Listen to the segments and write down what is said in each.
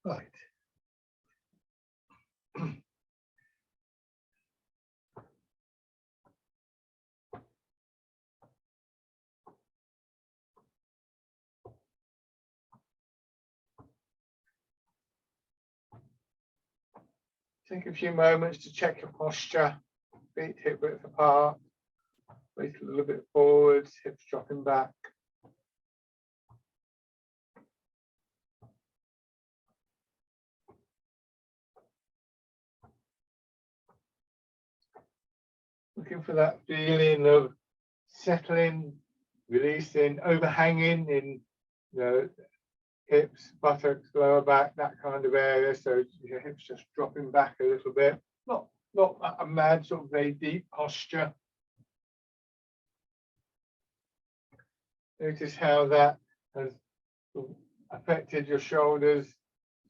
Right. Take a few moments to check your posture. Feet hip width apart. Waist a little bit forward, hips dropping back. Looking for that feeling of settling, releasing, overhanging in, hips, buttocks, lower back, that kind of area. So your hips just dropping back a little bit. Not a mad sort of very deep posture. Notice how that has affected your shoulders.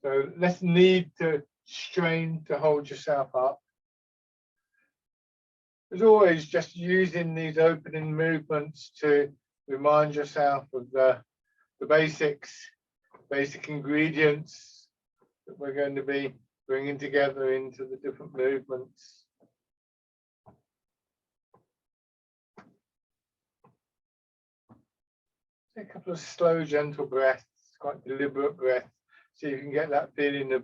So less need to strain to hold yourself up. As always, just using these opening movements to remind yourself of the basic ingredients that we're going to be bringing together into the different movements. Take a couple of slow, gentle breaths, quite deliberate breaths, so you can get that feeling of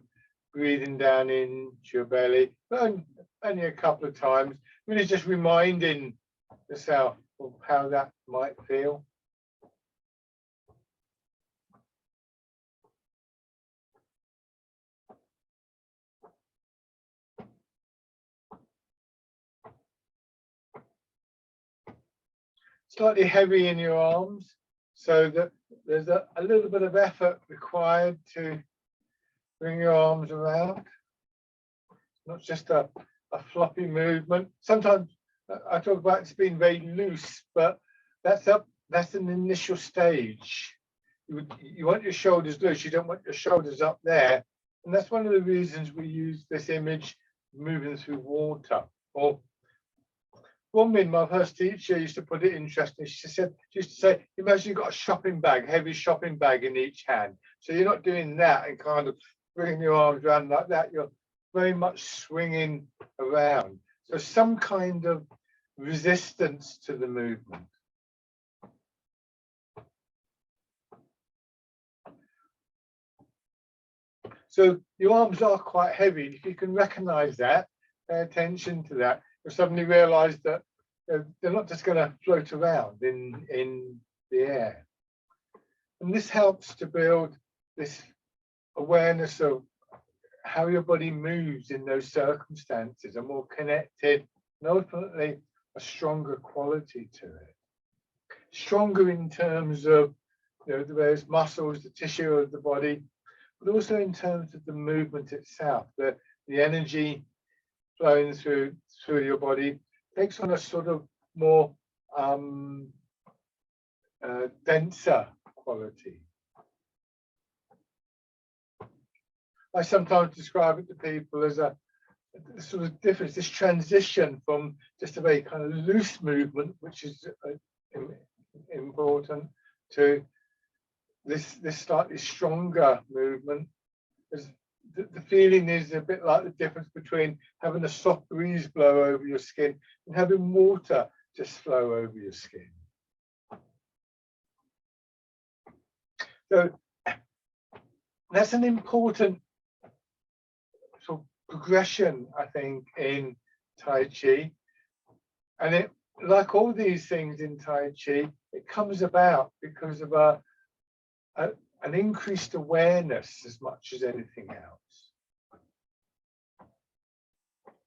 breathing down into your belly, but only a couple of times, really just reminding yourself of how that might feel. Slightly heavy in your arms, so that there's a little bit of effort required to bring your arms around. Not just a floppy movement. Sometimes I talk about it's being very loose, but that's an initial stage. You want your shoulders loose, you don't want your shoulders up there. And that's one of the reasons we use this image moving through water. Or Bronwyn, my first teacher, used to put it interesting. She used to say, imagine you've got a shopping bag, heavy shopping bag in each hand. So you're not doing that and kind of bringing your arms around like that. You're very much swinging around. So some kind of resistance to the movement. So your arms are quite heavy. If you can recognize that, pay attention to that, you'll suddenly realize that they're not just going to float around in the air. And this helps to build this awareness of how your body moves in those circumstances, a more connected and ultimately a stronger quality to it. Stronger in terms of the various muscles, the tissue of the body, but also in terms of the movement itself, the energy flowing through your body takes on a sort of more denser quality. I sometimes describe it to people as a sort of difference, this transition from just a very kind of loose movement, which is important, to this slightly stronger movement. The feeling is a bit like the difference between having a soft breeze blow over your skin and having water just flow over your skin. So that's an important sort of progression, I think, in Tai Chi. And it, like all these things in Tai Chi, it comes about because of an increased awareness as much as anything else.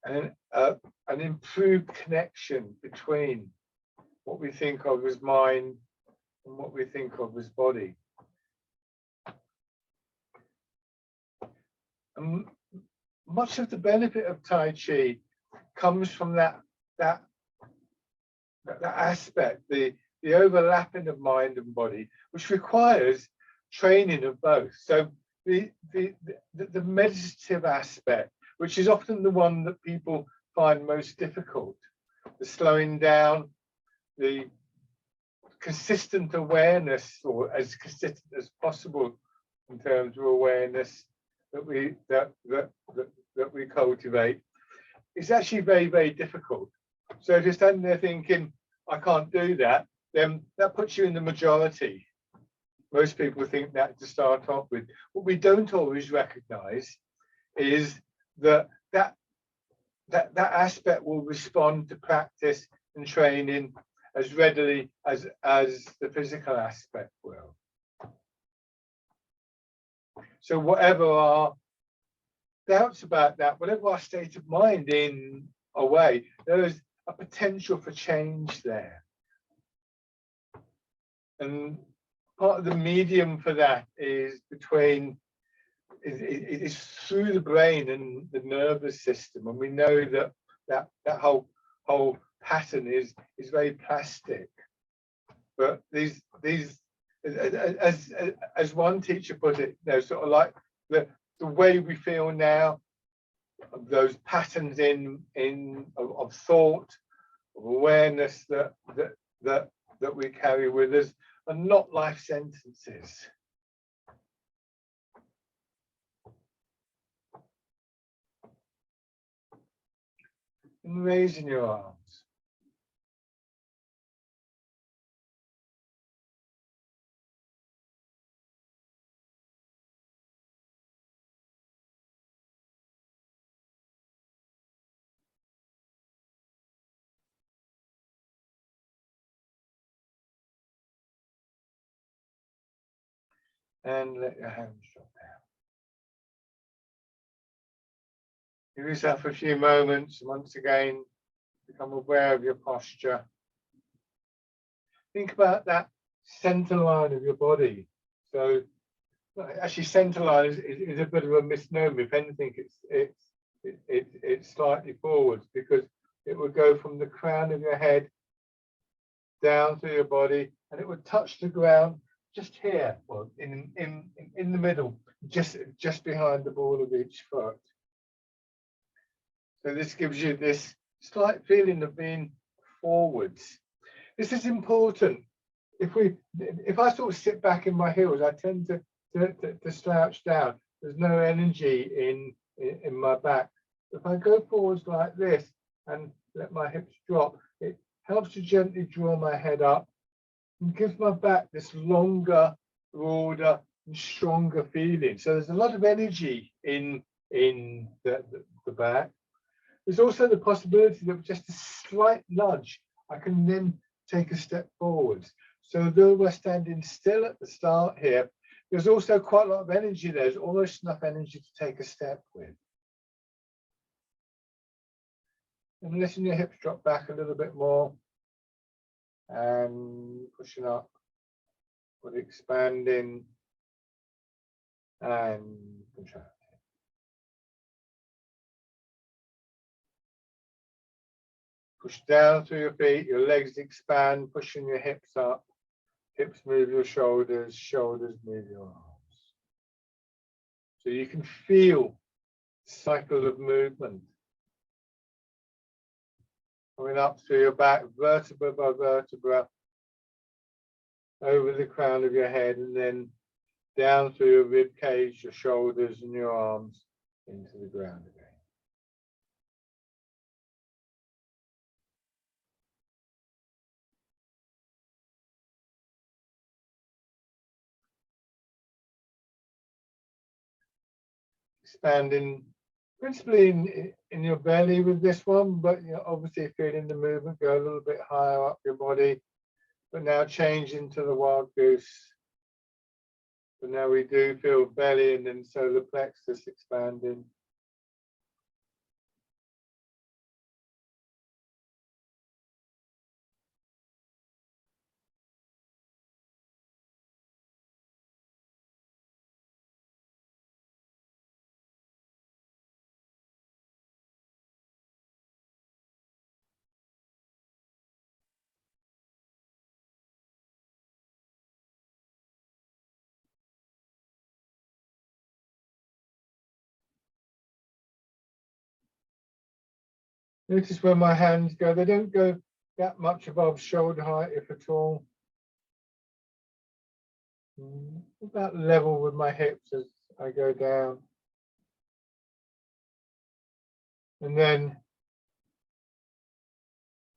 And an improved connection between what we think of as mind and what we think of as body. And much of the benefit of Tai Chi comes from that aspect, the overlapping of mind and body, which requires training of both. So the meditative aspect, which is often the one that people find most difficult, the slowing down, the consistent awareness, or as consistent as possible in terms of awareness, that we cultivate. It's actually very, very difficult. So if you're standing there thinking, I can't do that, then that puts you in the majority. Most people think that to start off with. What we don't always recognize is that aspect will respond to practice and training as readily as the physical aspect will. So whatever our doubts about that, whatever our state of mind in a way, there is a potential for change there. And part of the medium for that is is through the brain and the nervous system, and we know that whole pattern is very plastic. But these as one teacher put it, sort of like the way we feel now, those patterns of thought, of awareness that we carry with us, are not life sentences. And raising your arms. And let your hands drop down. Give yourself a few moments, once again, become aware of your posture. Think about that center line of your body. So actually center line is a bit of a misnomer. If anything, it's slightly forwards, because it would go from the crown of your head down through your body, and it would touch the ground just here, well, in the middle, just behind the ball of each foot. So this gives you this slight feeling of being forwards. This is important. If I sort of sit back in my heels, I tend to slouch down. There's no energy in my back. If I go forwards like this and let my hips drop, it helps to gently draw my head up and gives my back this longer, broader, and stronger feeling. So there's a lot of energy in the back. There's also the possibility that with just a slight nudge, I can then take a step forwards. So though we're standing still at the start here, there's also quite a lot of energy there. There's almost enough energy to take a step with. And letting your hips drop back a little bit more. And pushing up, but expanding and contracting. Push down through your feet, your legs expand, pushing your hips up. Hips move your shoulders, shoulders move your arms. So you can feel the cycle of movement coming up through your back, vertebra by vertebra, over the crown of your head, and then down through your rib cage, your shoulders and your arms into the ground again. Expanding principally in your belly with this one, but obviously feeling the movement go a little bit higher up your body. But now changing to the wild goose. So now we do feel belly and then solar plexus expanding. Notice where my hands go. They don't go that much above shoulder height, if at all. About level with my hips as I go down. and then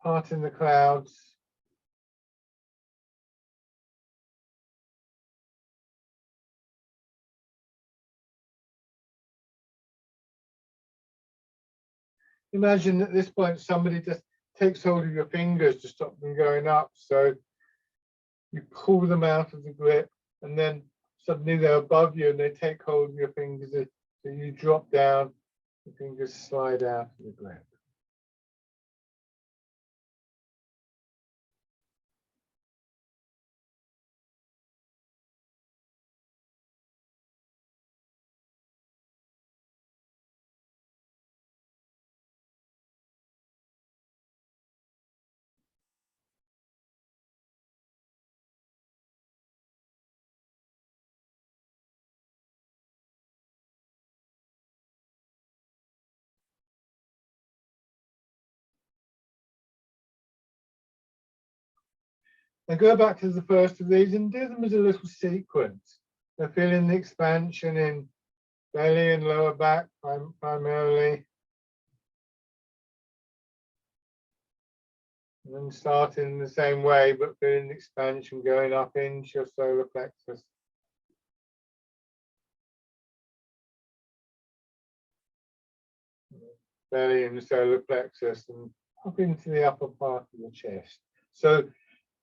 parting the clouds. Imagine at this point somebody just takes hold of your fingers to stop them going up. So you pull them out of the grip, and then suddenly they're above you and they take hold of your fingers. So you drop down, the fingers slide out of the grip. And go back to the first of these and do them as a little sequence. So feeling the expansion in belly and lower back primarily. And then starting in the same way, but feeling the expansion going up into your solar plexus. Belly and the solar plexus and up into the upper part of the chest. So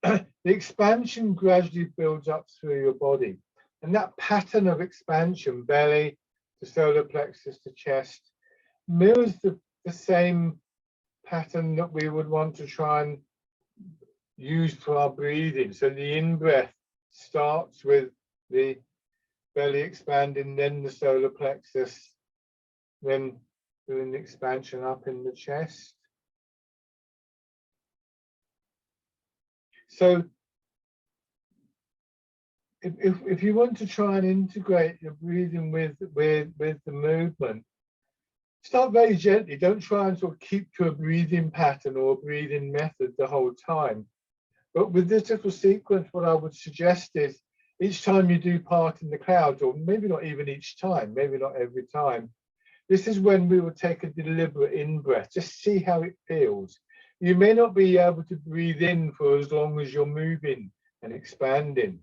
the expansion gradually builds up through your body. And that pattern of expansion, belly to solar plexus to chest, mirrors the same pattern that we would want to try and use for our breathing. So the in-breath starts with the belly expanding, then the solar plexus, then doing the expansion up in the chest. So if you want to try and integrate your breathing with the movement, start very gently. Don't try and sort of keep to a breathing pattern or a breathing method the whole time. But with this little sequence, what I would suggest is each time you do part in the clouds, or maybe not even each time, maybe not every time, this is when we will take a deliberate in-breath. Just see how it feels. You may not be able to breathe in for as long as you're moving and expanding.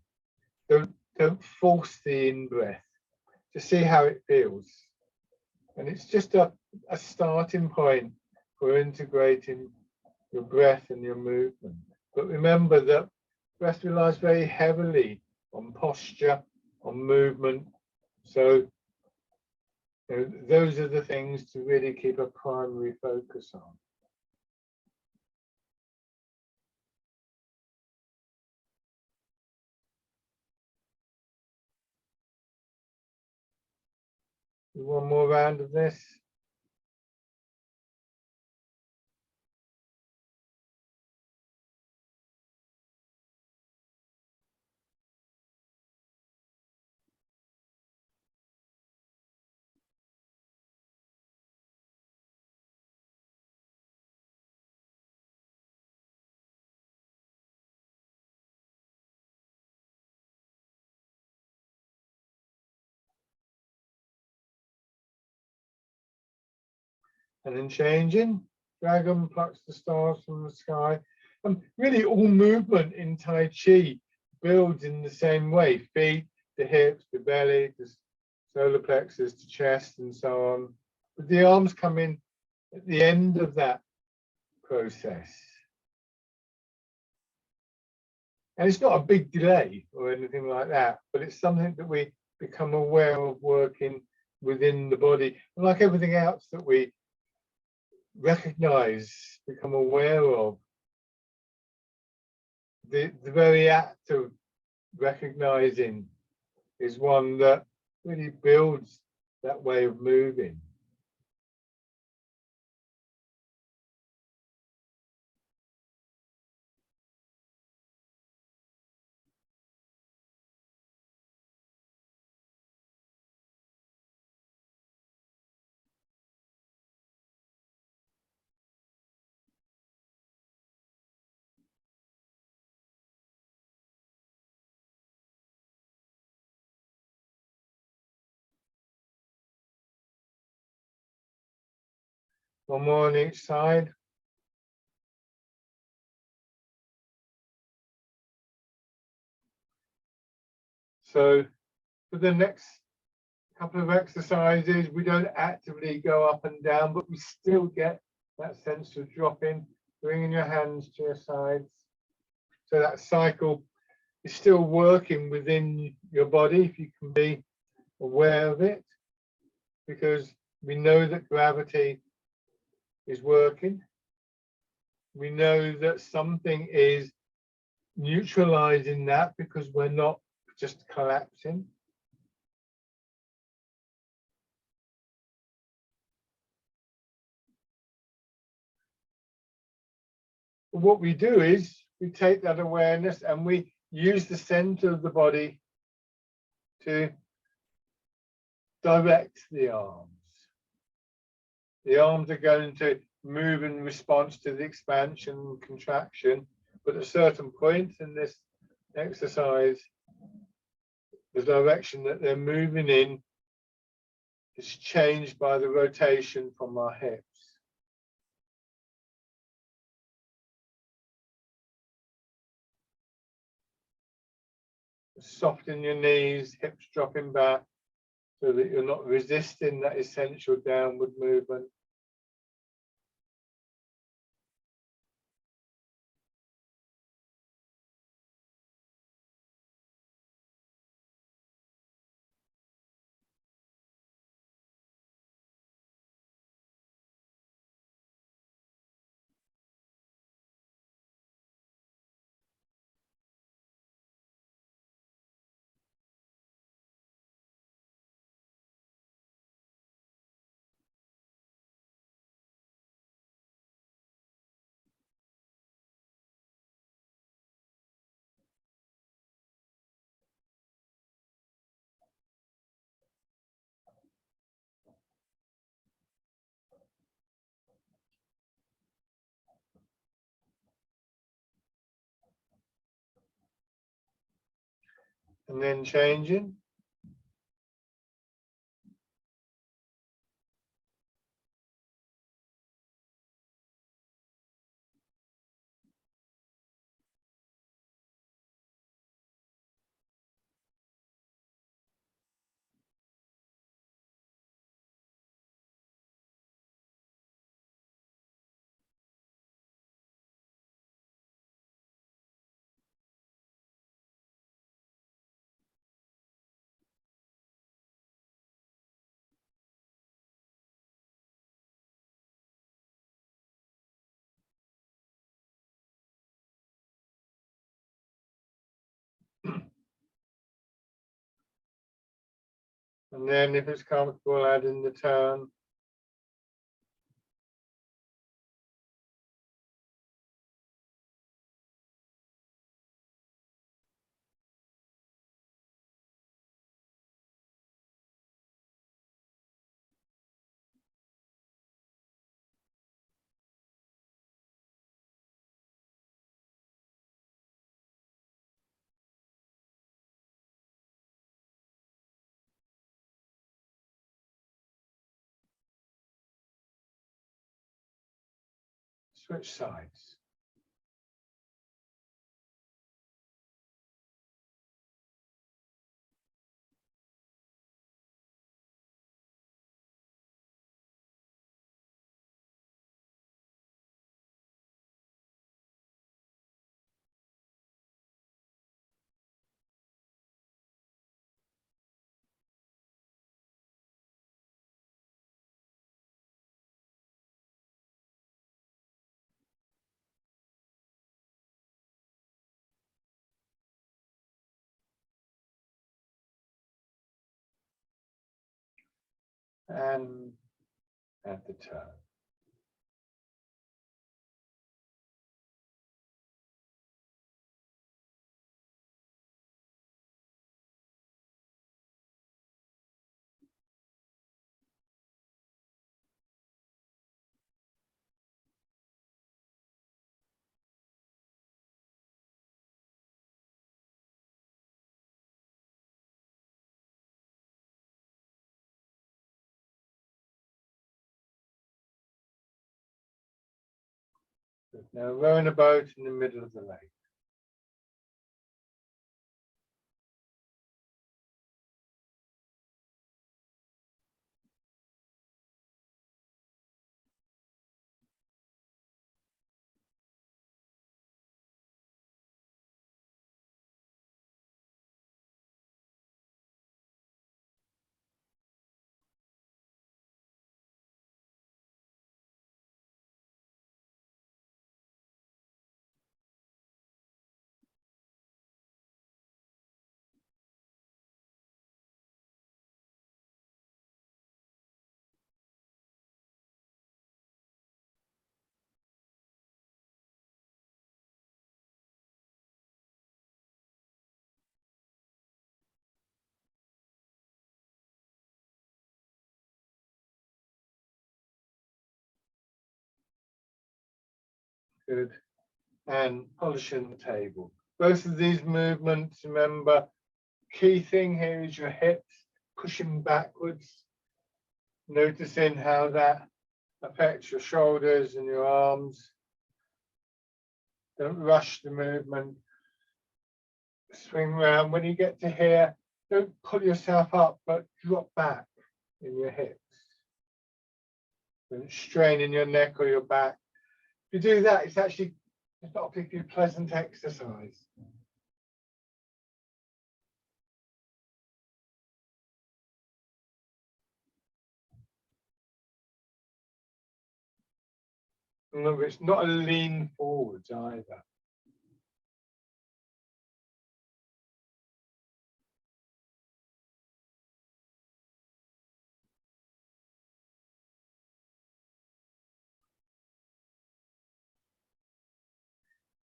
Don't force the in-breath. Just see how it feels. And it's just a starting point for integrating your breath and your movement. But remember that breath relies very heavily on posture, on movement. So those are the things to really keep a primary focus on. One more round of this. And then changing, dragon plucks the stars from the sky. And really all movement in Tai Chi builds in the same way. Feet, the hips, the belly, the solar plexus, the chest, and so on. But the arms come in at the end of that process. And it's not a big delay or anything like that, but it's something that we become aware of working within the body. And like everything else that we recognize, become aware of, the very act of recognizing is one that really builds that way of moving. One more on each side. So for the next couple of exercises, we don't actively go up and down, but we still get that sense of dropping, bringing your hands to your sides. So that cycle is still working within your body, if you can be aware of it, because we know that gravity is working. We know that something is neutralizing that because we're not just collapsing. What we do is we take that awareness and we use the center of the body to direct the arms. The arms are going to move in response to the expansion and contraction, but at certain points in this exercise, the direction that they're moving in is changed by the rotation from our hips. Soften your knees, hips dropping back so that you're not resisting that essential downward movement. And then changing. And then if it's comfortable, add in the turn. Switch sides. And add the turn. Now rowing a boat in the middle of the lake. Good. And polishing the table. Both of these movements, remember, key thing here is your hips pushing backwards, noticing how that affects your shoulders and your arms. Don't rush the movement. Swing round. When you get to here, don't pull yourself up, but drop back in your hips. Don't strain in your neck or your back. If you do that, it's not a particularly pleasant exercise. Remember, it's not a lean forwards either.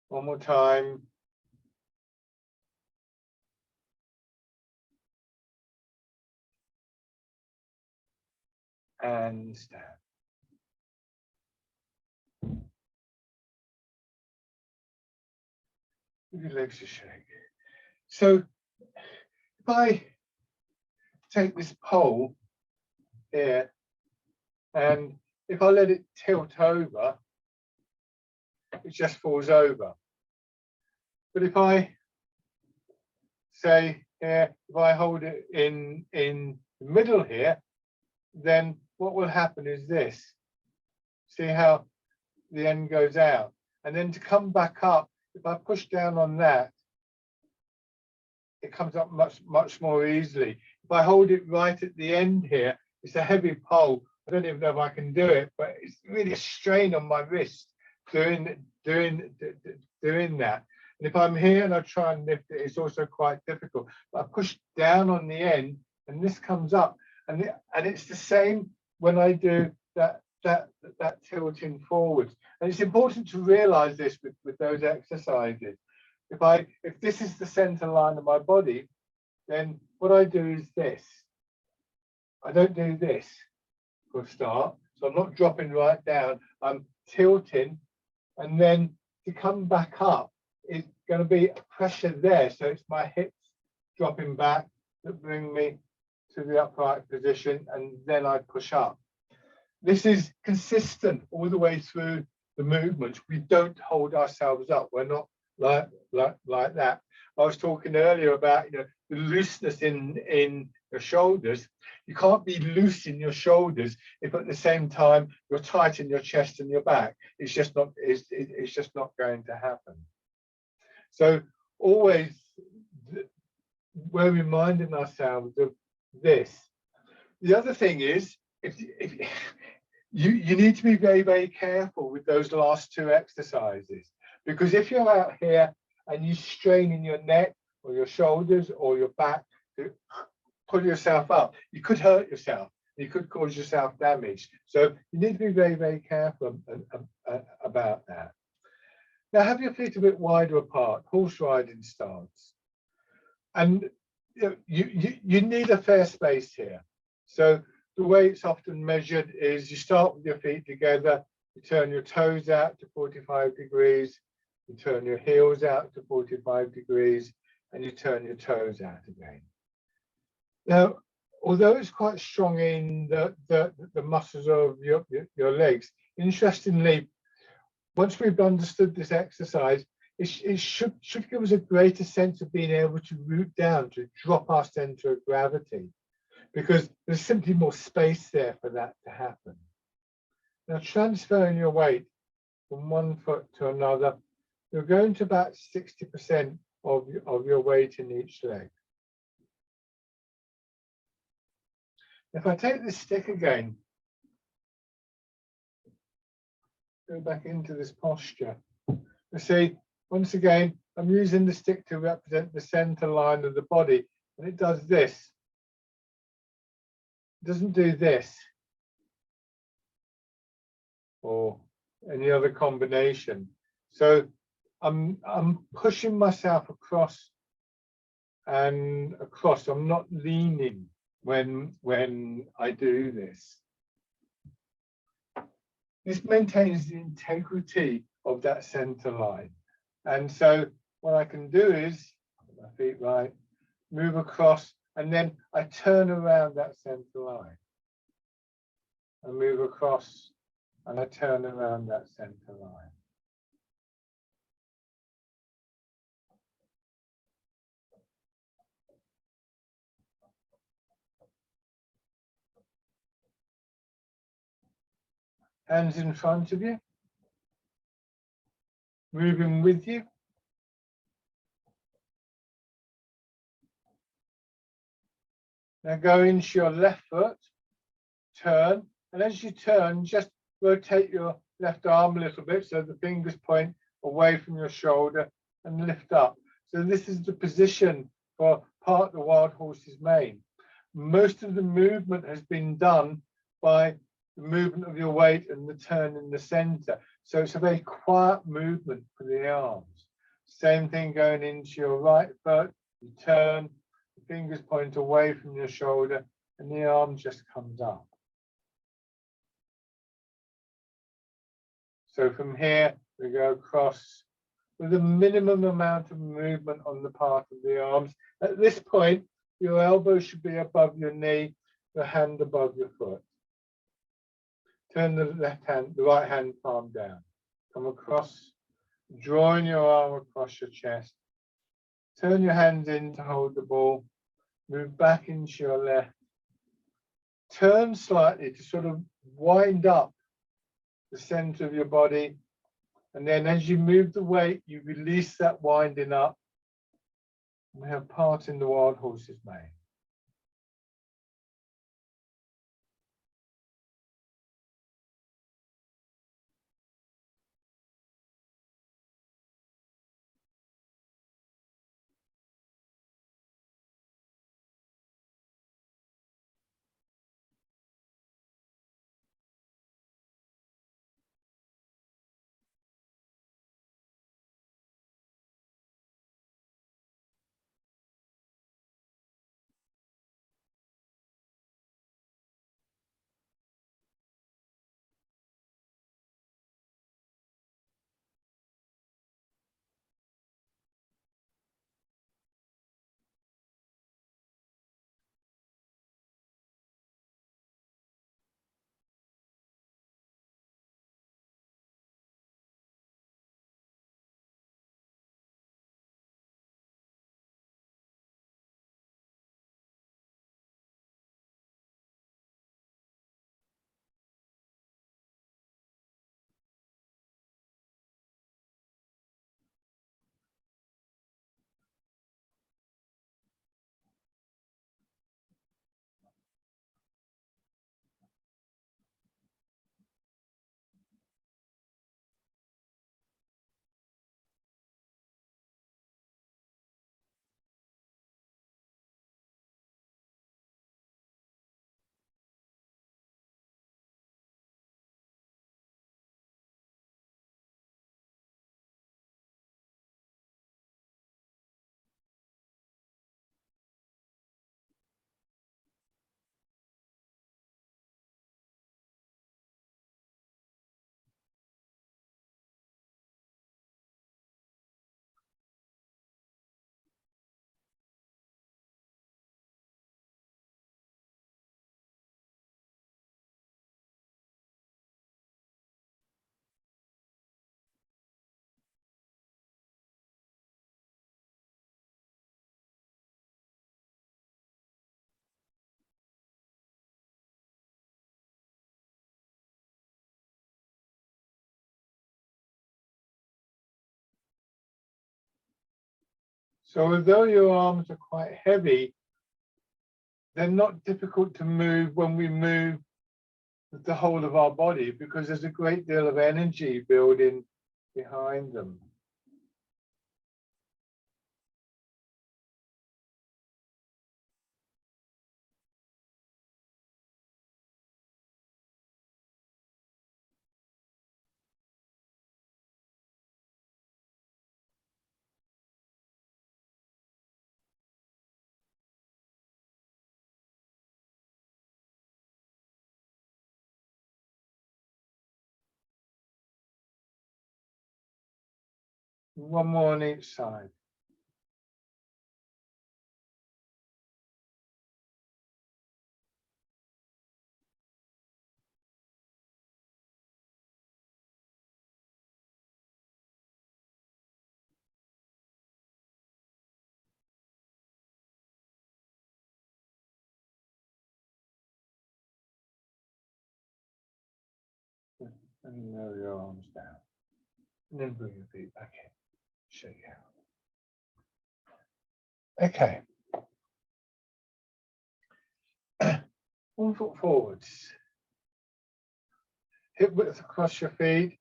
One more time. And stand. Give your legs a shake. So if I take this pole here, and if I let it tilt over, it just falls over. But if I say here, if I hold it in the middle here, then what will happen is this. See how the end goes out. And then to come back up, if I push down on that, it comes up much more easily. If I hold it right at the end here, it's a heavy pole. I don't even know if I can do it, but it's really a strain on my wrist doing that. And if I'm here and I try and lift it, it's also quite difficult. But I push down on the end, and this comes up, and it's the same when I do that tilting forwards. And it's important to realize this with those exercises. If this is the center line of my body, then what I do is this. I don't do this for a start. So I'm not dropping right down. I'm tilting, and then to come back up, it's going to be pressure there. So it's my hips dropping back that bring me to the upright position, and then I push up. This is consistent all the way through the movement. We don't hold ourselves up. We're not like that. I was talking earlier about the looseness in your shoulders. You can't be loose in your shoulders if at the same time you're tight in your chest and your back. It's just not going to happen. So always we're reminding ourselves of this. The other thing is, if you need to be very careful with those last two exercises, because if you're out here and you strain in your neck or your shoulders or your back to pull yourself up, you could hurt yourself. You could cause yourself damage. So you need to be very careful about that. Now have your feet a bit wider apart, horse riding stance. And you need a fair space here. So the way it's often measured is you start with your feet together, you turn your toes out to 45 degrees, you turn your heels out to 45 degrees, and you turn your toes out again. Now, although it's quite strong in the muscles of your legs, interestingly, once we've understood this exercise, it should give us a greater sense of being able to root down, to drop our center of gravity, because there's simply more space there for that to happen. Now, transferring your weight from one foot to another, you're going to about 60% of your weight in each leg. If I take this stick again, go back into this posture, you see, once again, I'm using the stick to represent the center line of the body, and it does this. It doesn't do this or any other combination. So I'm pushing myself across and across. I'm not leaning when I do this. This maintains the integrity of that center line. And so what I can do is, put my feet right, move across, and then I turn around that center line. I move across and I turn around that center line. Hands in front of you, moving with you. Now go into your left foot, turn, and as you turn, just rotate your left arm a little bit so the fingers point away from your shoulder and lift up. So this is the position for part of the wild horse's mane. Most of the movement has been done by the movement of your weight and the turn in the center. So it's a very quiet movement for the arms. Same thing going into your right foot, you turn, the fingers point away from your shoulder and the arm just comes up. So from here, we go across with a minimum amount of movement on the part of the arms. At this point, your elbow should be above your knee, the hand above your foot. Turn the right hand palm down. Come across, drawing your arm across your chest. Turn your hands in to hold the ball. Move back into your left. Turn slightly to sort of wind up the center of your body. And then as you move the weight, you release that winding up. We have part in the wild horse's mane. So although your arms are quite heavy, they're not difficult to move when we move the whole of our body, because there's a great deal of energy building behind them. One more on each side. And lower your arms down. And then bring your feet back in. Show you how. Okay. 1 foot forwards. Hip width across your feet,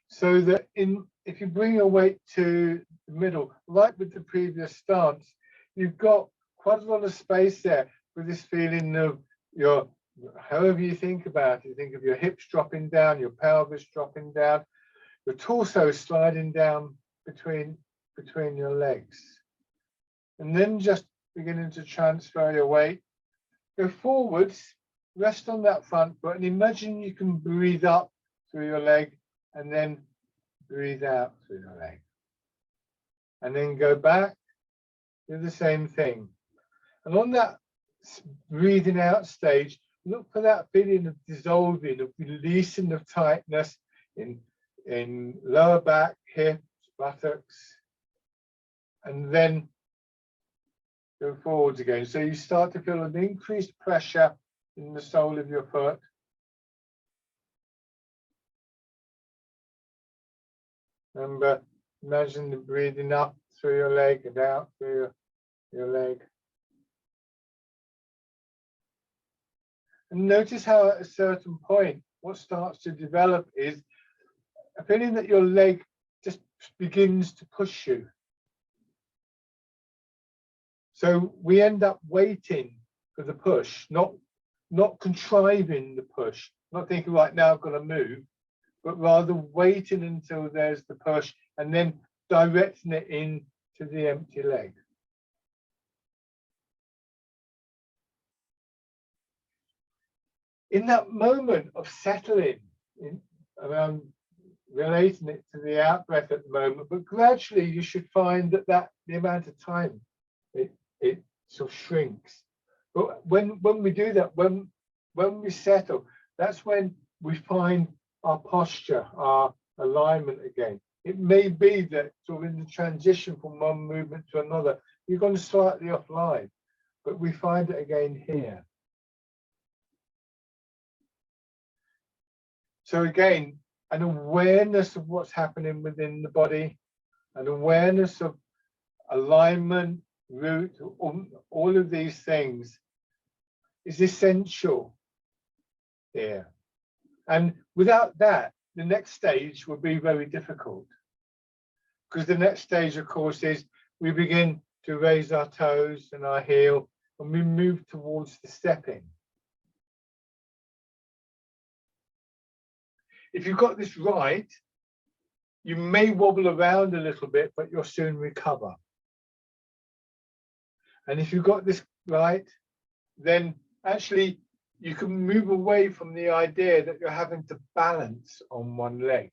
so that if you bring your weight to the middle, like with the previous stance, you've got quite a lot of space there with this feeling of your, however you think about it, you think of your hips dropping down, your pelvis dropping down, your torso sliding down between your legs. And then just beginning to transfer your weight. Go forwards, rest on that front foot, and imagine you can breathe up through your leg and then breathe out through your leg. And then go back, do the same thing. And on that breathing out stage, look for that feeling of dissolving, of releasing of tightness in lower back, hips, buttocks, and then go forwards again. So you start to feel an increased pressure in the sole of your foot. Remember, imagine the breathing up through your leg and out through your leg. And notice how at a certain point, what starts to develop is a feeling that your leg just begins to push you. So we end up waiting for the push, not contriving the push, not thinking, right now I've got to move, but rather waiting until there's the push and then directing it into the empty leg. In that moment of settling around relating it to the out breath at the moment, but gradually you should find that the amount of time it sort of shrinks. But when we do that, when we settle, that's when we find our posture, our alignment again. It may be that sort of in the transition from one movement to another, you're going to slightly offline, but we find it again here. So again, an awareness of what's happening within the body, an awareness of alignment, root, all of these things is essential here. And without that, the next stage will be very difficult. Because the next stage, of course, is we begin to raise our toes and our heel, and we move towards the stepping. If you've got this right, you may wobble around a little bit, but you'll soon recover. And if you've got this right, then actually you can move away from the idea that you're having to balance on one leg.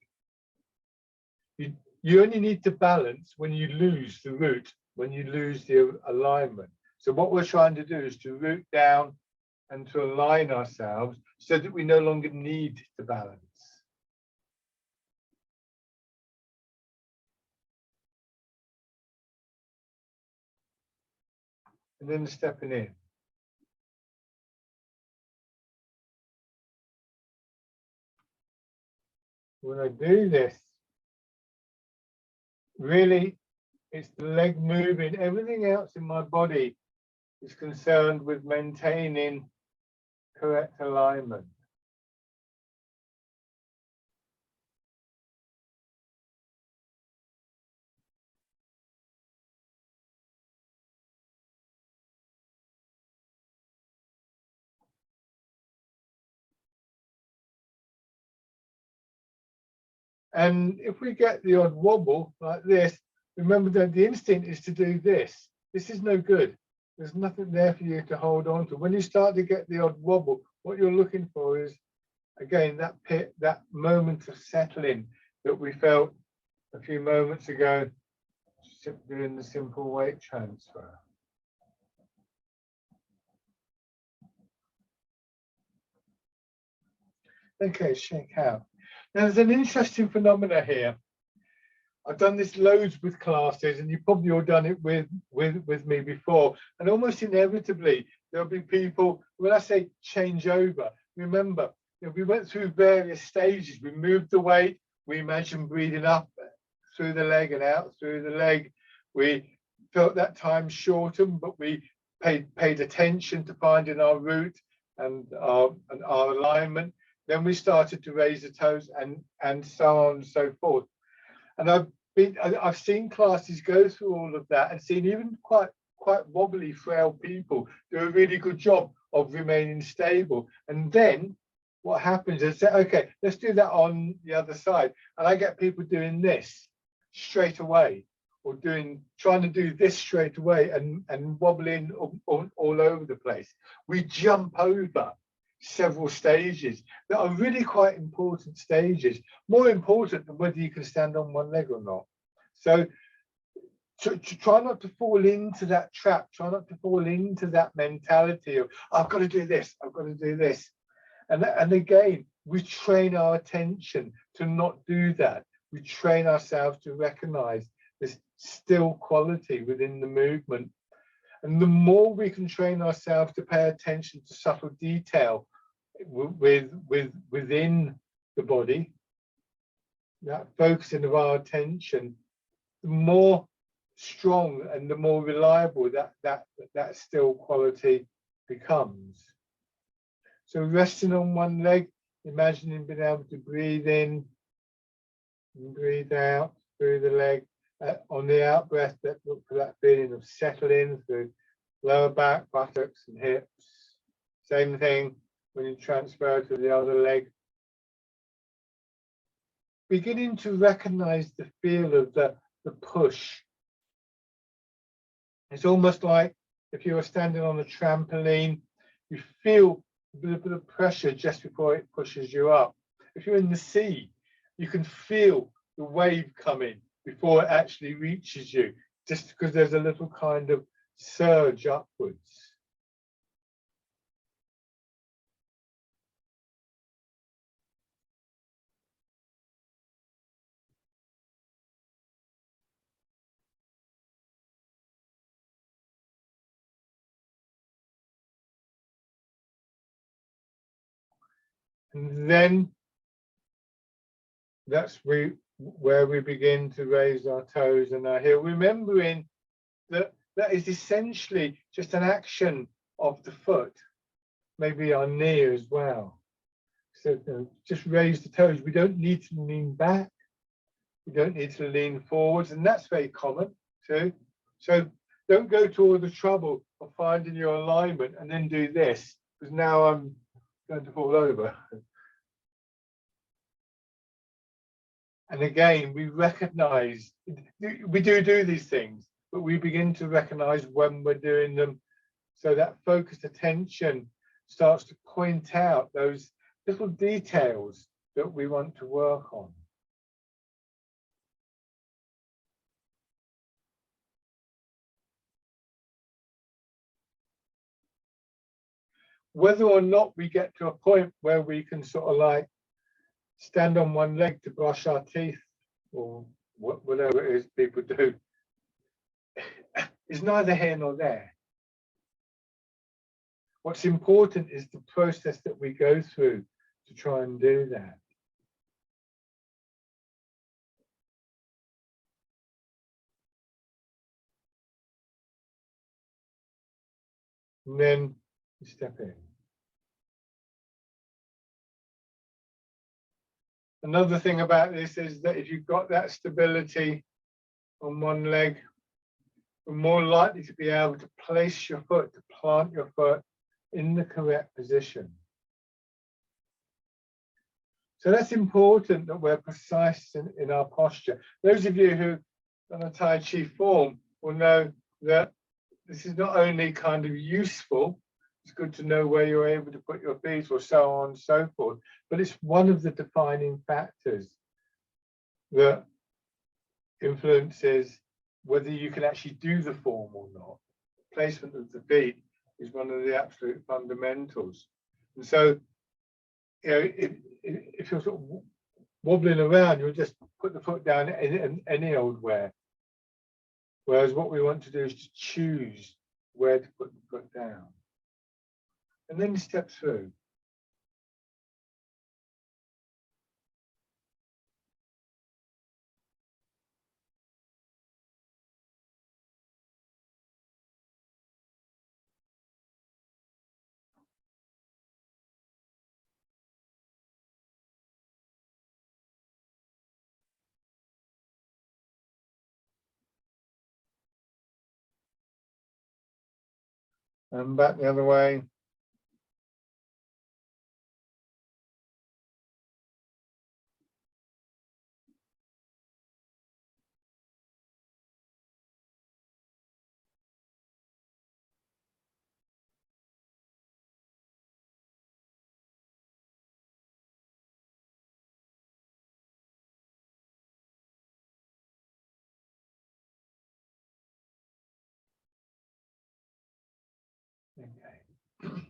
You only need to balance when you lose the root, when you lose the alignment. So what we're trying to do is to root down and to align ourselves so that we no longer need to balance. And then stepping in. When I do this, really It's the leg moving. Everything else in my body is concerned with maintaining correct alignment. And if we get the odd wobble like this, remember that the instinct is to do this. This is no good. There's nothing there for you to hold on to. When you start to get the odd wobble, what you're looking for is, again, that moment of settling that we felt a few moments ago, doing the simple weight transfer. Okay, shake out. Now, there's an interesting phenomena here. I've done this loads with classes, and you've probably all done it with me before. And almost inevitably, there'll be people, when I say change over, remember, we went through various stages. We moved the weight. We imagined breathing up through the leg and out through the leg. We felt that time shorten, but we paid attention to finding our route and our alignment. Then we started to raise the toes and so on and so forth. And I've seen classes go through all of that and seen even quite wobbly, frail people do a really good job of remaining stable. And then what happens is, say, okay, let's do that on the other side. And I get people doing this straight away, or trying to do this straight away and wobbling all over the place. We jump over several stages that are really quite important stages, more important than whether you can stand on one leg or not. So to try not to fall into that trap, try not to fall into that mentality of, I've got to do this, I've got to do this. And again, we train our attention to not do that. We train ourselves to recognize this still quality within the movement. And the more we can train ourselves to pay attention to subtle detail within the body, that focusing of our attention, the more strong and the more reliable that still quality becomes. So resting on one leg, imagining being able to breathe in and breathe out through the leg. On the out breath, look for that feeling of settling through lower back, buttocks and hips. Same thing when you transfer to the other leg. Beginning to recognize the feel of the push. It's almost like if you were standing on a trampoline, you feel a bit of pressure just before it pushes you up. If you're in the sea, you can feel the wave coming before it actually reaches you, just because there's a little kind of surge upwards. And then that's where we begin to raise our toes and our heel, remembering that that is essentially just an action of the foot, maybe our knee as well. So just raise the toes. We don't need to lean back. We don't need to lean forwards, and that's very common too. So don't go to all the trouble of finding your alignment and then do this, because now I'm going to fall over. And again, we recognize, we do these things, but we begin to recognize when we're doing them. So that focused attention starts to point out those little details that we want to work on. Whether or not we get to a point where we can sort of like stand on one leg to brush our teeth or whatever it is people do, is neither here nor there. What's important is the process that we go through to try and do that. and then you step in. Another thing about this is that if you've got that stability on one leg, you're more likely to be able to place your foot, to plant your foot in the correct position. So that's important that we're precise in our posture. Those of you who done a Tai Chi form will know that this is not only kind of useful, it's good to know where you're able to put your feet or so on and so forth, but it's one of the defining factors that influences whether you can actually do the form or not. Placement of the feet is one of the absolute fundamentals. And so, you know, if you're sort of wobbling around, you'll just put the foot down in any old where. Whereas what we want to do is to choose where to put the foot down. And then you step through. And back the other way. Okay.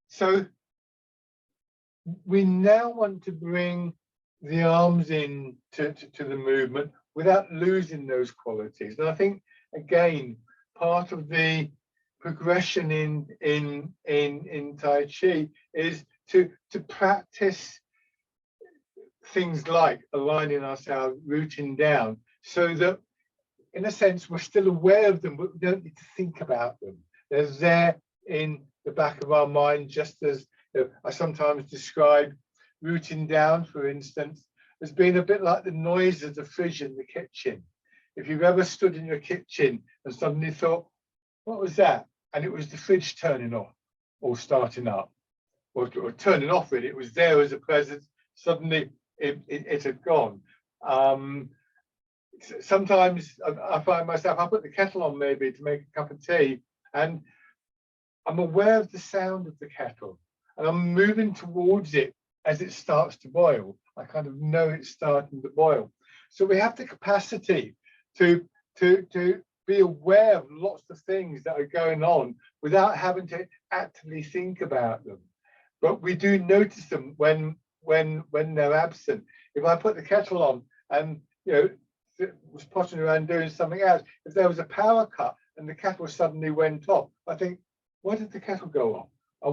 So we now want to bring the arms in to the movement without losing those qualities. And I think, again, part of the progression in Tai Chi is to practice things like aligning ourselves, rooting down, so that in a sense we're still aware of them, but we don't need to think about them. They're there in the back of our mind, just as I sometimes describe rooting down, for instance, as being a bit like the noise of the fridge in the kitchen. If you've ever stood in your kitchen and suddenly thought, what was that? And it was the fridge turning off or starting up, or turning off really. It was there as a presence. Suddenly it had gone. Sometimes I find myself, I put the kettle on maybe to make a cup of tea, and I'm aware of the sound of the kettle, and I'm moving towards it as it starts to boil. I kind of know it's starting to boil. So we have the capacity to be aware of lots of things that are going on without having to actively think about them. But we do notice them when they're absent. If I put the kettle on and was pottering around doing something else, if there was a power cut and the kettle suddenly went off, I think, why did the kettle go off? I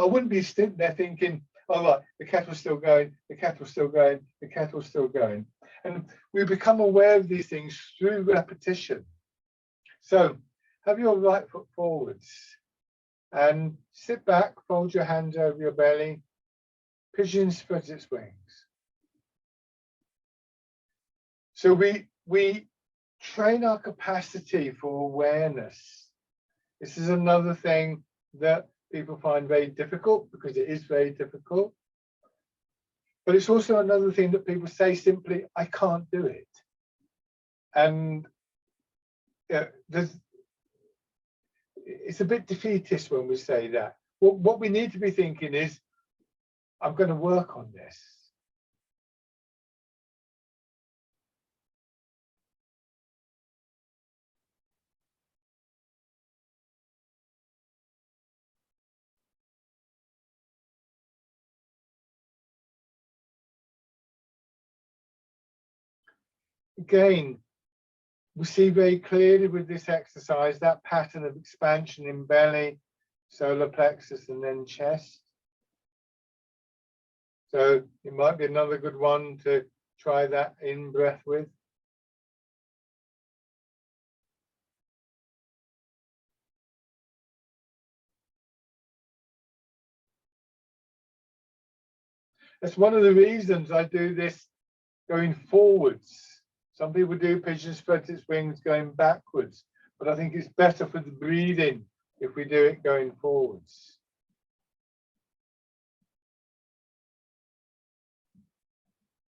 wouldn't be sitting there thinking, oh right, the kettle's still going, the kettle's still going, the kettle's still going. And we become aware of these things through repetition. So have your right foot forwards and sit back, fold your hands over your belly, pigeon spreads its wings. So we train our capacity for awareness. This is another thing that people find very difficult, because it is very difficult. But it's also another thing that people say simply, I can't do it. And it's a bit defeatist when we say that. What we need to be thinking is, I'm going to work on this. Again, we see very clearly with this exercise that pattern of expansion in belly, solar plexus, and then chest. So it might be another good one to try that in breath with. That's one of the reasons I do this going forwards. Some people do pigeon spreads its wings going backwards, but I think it's better for the breathing if we do it going forwards.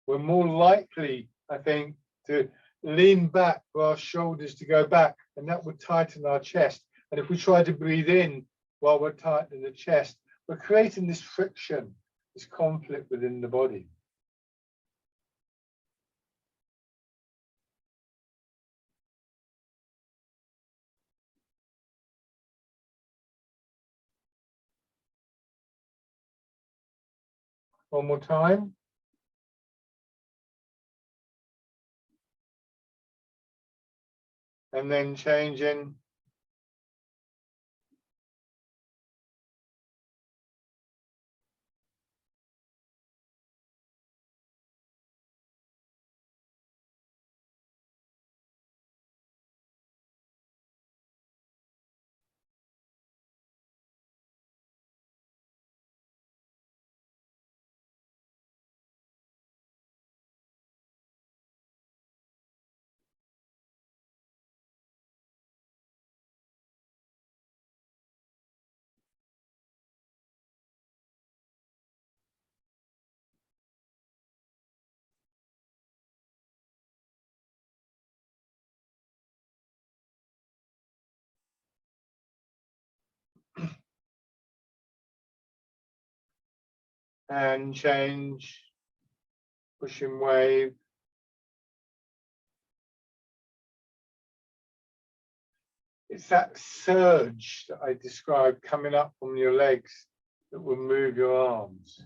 We're more likely, I think, to lean back for our shoulders to go back, and that would tighten our chest. And if we try to breathe in while we're tightening the chest, we're creating this friction, this conflict within the body. One more time. And then changing. And change, pushing wave. It's that surge that I described coming up from your legs that will move your arms.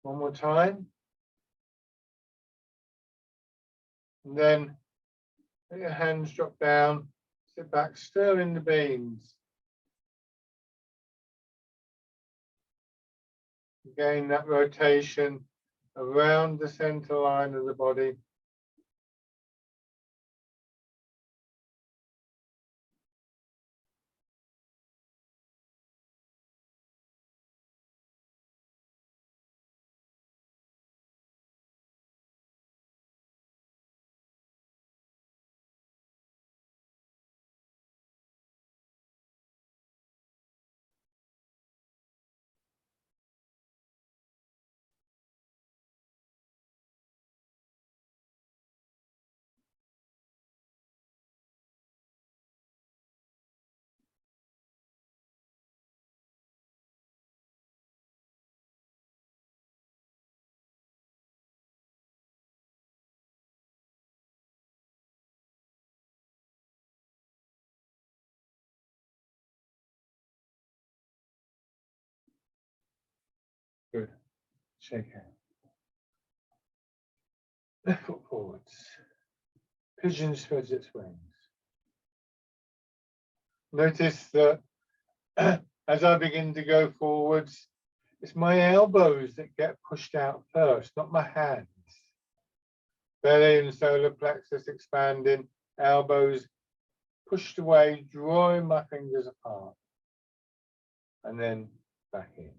One more time. And then let your hands drop down, sit back, stir in the beans. Again, that rotation around the center line of the body. Good. Shake hand. Left foot forwards. Pigeon spreads its wings. Notice that as I begin to go forwards, it's my elbows that get pushed out first, not my hands. Belly and solar plexus expanding, elbows pushed away, drawing my fingers apart, and then back in.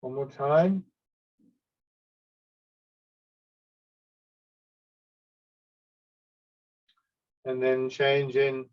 One more time. And then changing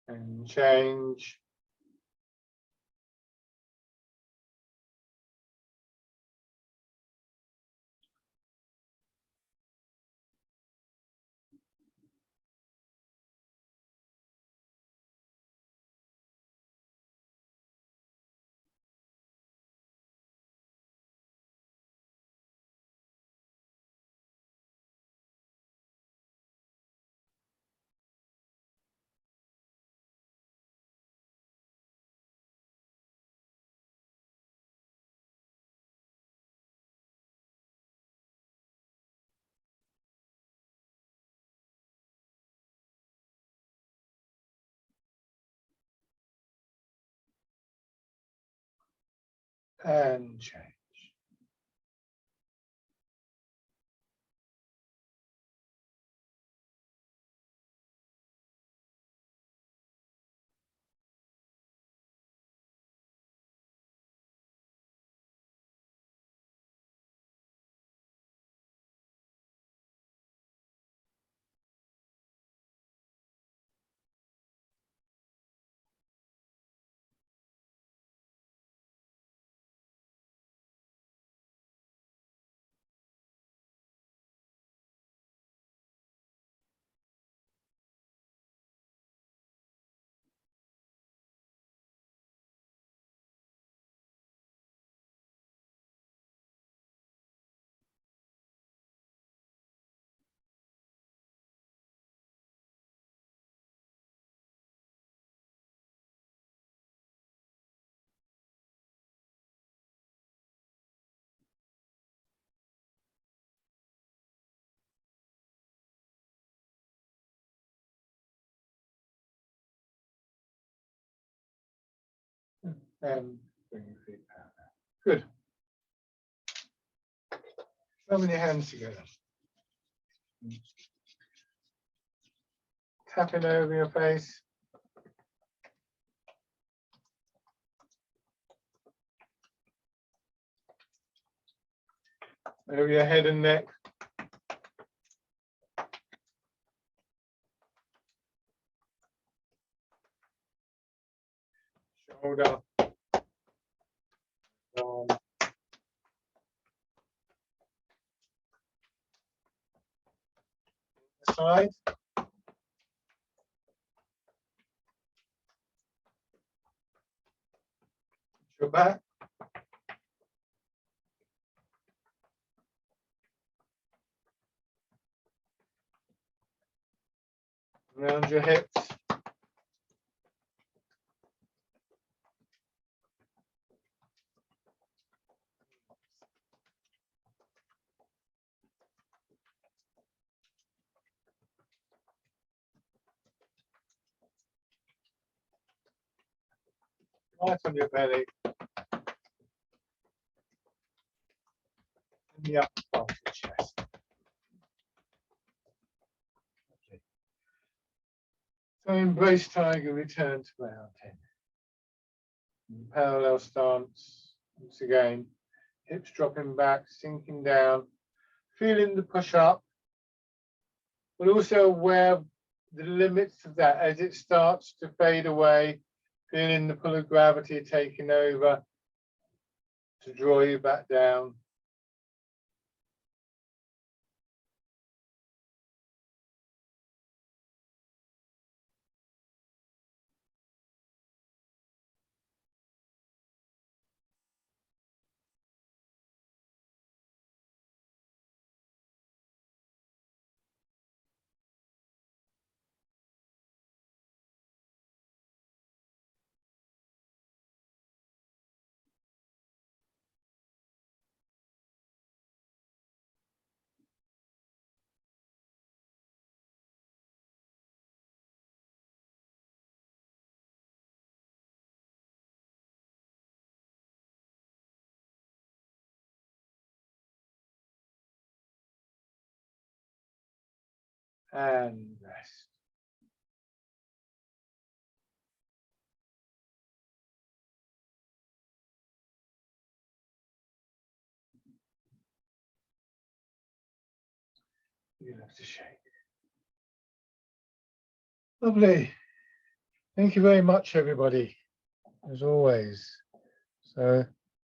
and change. And change. And bring your feet out. Good. Rubbing your hands together. Tapping over your face. Over your head and neck. Shoulder. Arm. Side. Your back. Around your hips. Right on your belly. And the upper part of the chest. Okay. So embrace tiger, return to mountain. Parallel stance. Once again, hips dropping back, sinking down, feeling the push up, but also aware of the limits of that as it starts to fade away, feeling the pull of gravity taking over, to draw you back down. And rest. You'll have to shake. Lovely. Thank you very much, everybody, as always. So